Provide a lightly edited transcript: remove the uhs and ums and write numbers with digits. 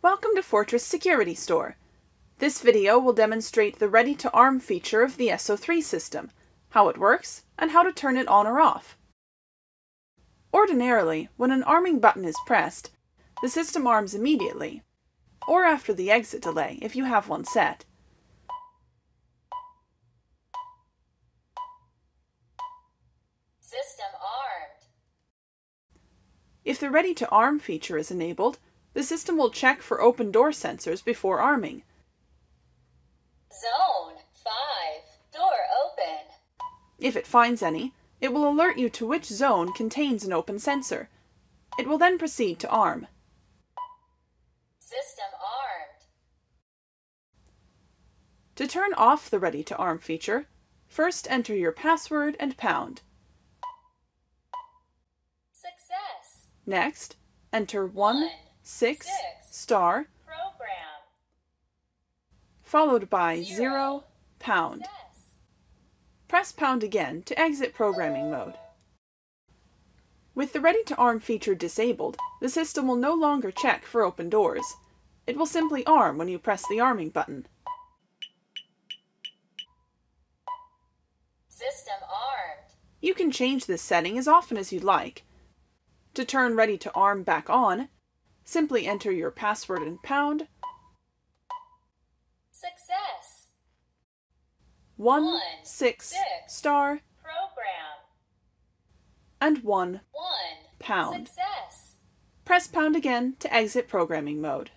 Welcome to Fortress Security Store. This video will demonstrate the Ready to Arm feature of the S03 system, how it works, and how to turn it on or off. Ordinarily, when an arming button is pressed, the system arms immediately, or after the exit delay if you have one set. System armed. If the Ready to Arm feature is enabled, the system will check for open door sensors before arming. Zone 5. Door open. If it finds any, it will alert you to which zone contains an open sensor. It will then proceed to arm. System armed. To turn off the Ready to Arm feature, first enter your password and pound. Success. Next, enter 16 star, Program. followed by 0 0 pound. Success. Press pound again to exit programming mode. With the Ready to Arm feature disabled, the system will no longer check for open doors. It will simply arm when you press the arming button. System armed. You can change this setting as often as you'd like. To turn Ready to Arm back on, simply enter your password and pound. Success. 16 star Program. and 1 1 pound. Success. Press pound again to exit programming mode.